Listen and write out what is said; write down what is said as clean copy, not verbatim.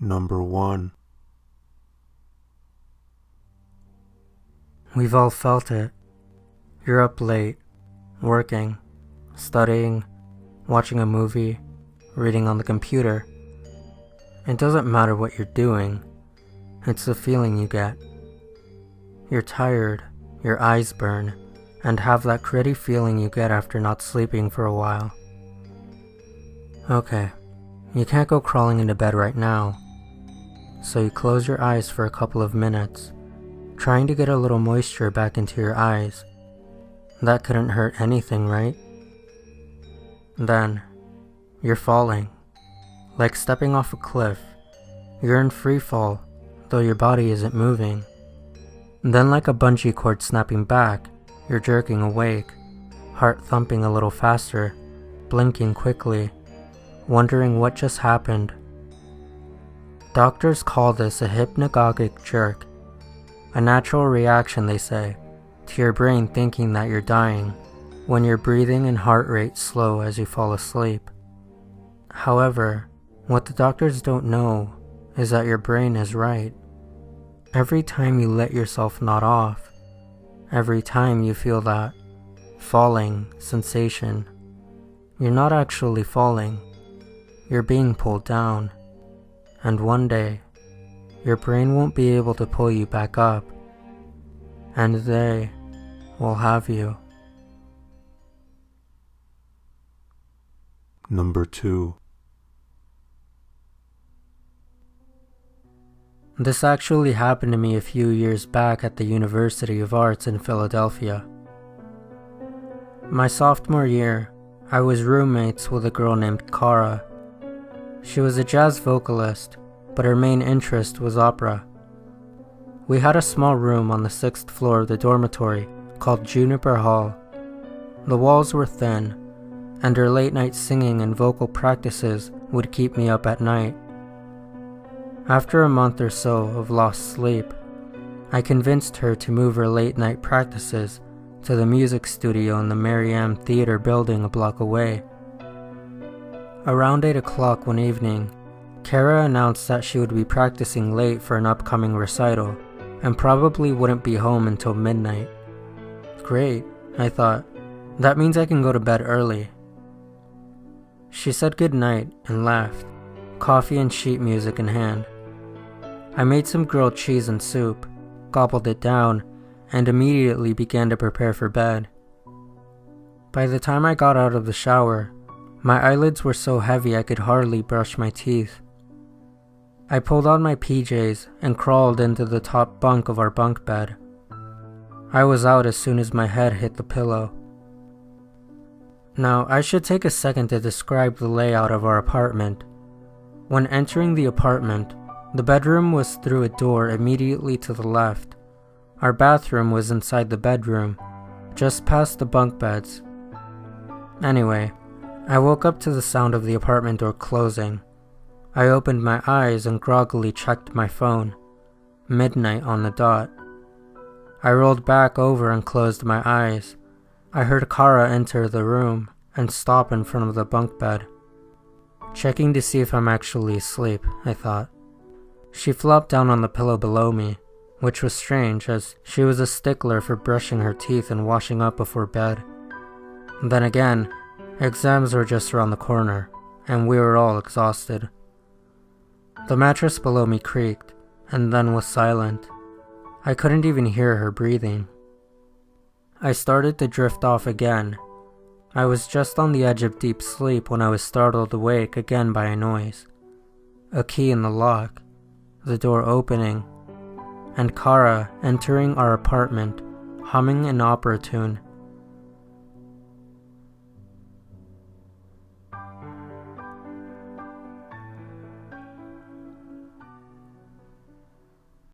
Number 1. We've all felt it. You're up late, working, studying, watching a movie, reading on the computer. It doesn't matter what you're doing, it's the feeling you get. You're tired, your eyes burn, and have that gritty feeling you get after not sleeping for a while. Okay, you can't go crawling into bed right now, so you close your eyes for a couple of minutes, trying to get a little moisture back into your eyes. That couldn't hurt anything, right? Then, you're falling, like stepping off a cliff. You're in free fall, though your body isn't moving. Then, like a bungee cord snapping back, you're jerking awake, heart thumping a little faster, blinking quickly, wondering what just happened. Doctors call this a hypnagogic jerk, a natural reaction, they say, to your brain thinking that you're dying, when your breathing and heart rate slow as you fall asleep. However, what the doctors don't know is that your brain is right. Every time you let yourself nod off, every time you feel that falling sensation, you're not actually falling, you're being pulled down, and one day, your brain won't be able to pull you back up, and they will have you. Number 2. This actually happened to me a few years back at the University of Arts in Philadelphia. My sophomore year, I was roommates with a girl named Kara. She was a jazz vocalist, but her main interest was opera. We had a small room on the 6th floor of the dormitory called Juniper Hall. The walls were thin, and her late-night singing and vocal practices would keep me up at night. After a month or so of lost sleep, I convinced her to move her late-night practices to the music studio in the Mary Ann Theater building a block away. Around 8 o'clock one evening, Kara announced that she would be practicing late for an upcoming recital and probably wouldn't be home until midnight. Great, I thought. That means I can go to bed early. She said goodnight and left, coffee and sheet music in hand. I made some grilled cheese and soup, gobbled it down, and immediately began to prepare for bed. By the time I got out of the shower, my eyelids were so heavy I could hardly brush my teeth. I pulled on my PJs and crawled into the top bunk of our bunk bed. I was out as soon as my head hit the pillow. Now, I should take a second to describe the layout of our apartment. When entering the apartment, the bedroom was through a door immediately to the left. Our bathroom was inside the bedroom, just past the bunk beds. Anyway, I woke up to the sound of the apartment door closing. I opened my eyes and groggily checked my phone. Midnight on the dot. I rolled back over and closed my eyes. I heard Kara enter the room and stop in front of the bunk bed. Checking to see if I'm actually asleep, I thought. She flopped down on the pillow below me, which was strange as she was a stickler for brushing her teeth and washing up before bed. Then again, exams were just around the corner, and we were all exhausted. The mattress below me creaked, and then was silent. I couldn't even hear her breathing. I started to drift off again. I was just on the edge of deep sleep when I was startled awake again by a noise. A key in the lock, the door opening, and Kara entering our apartment, humming an opera tune.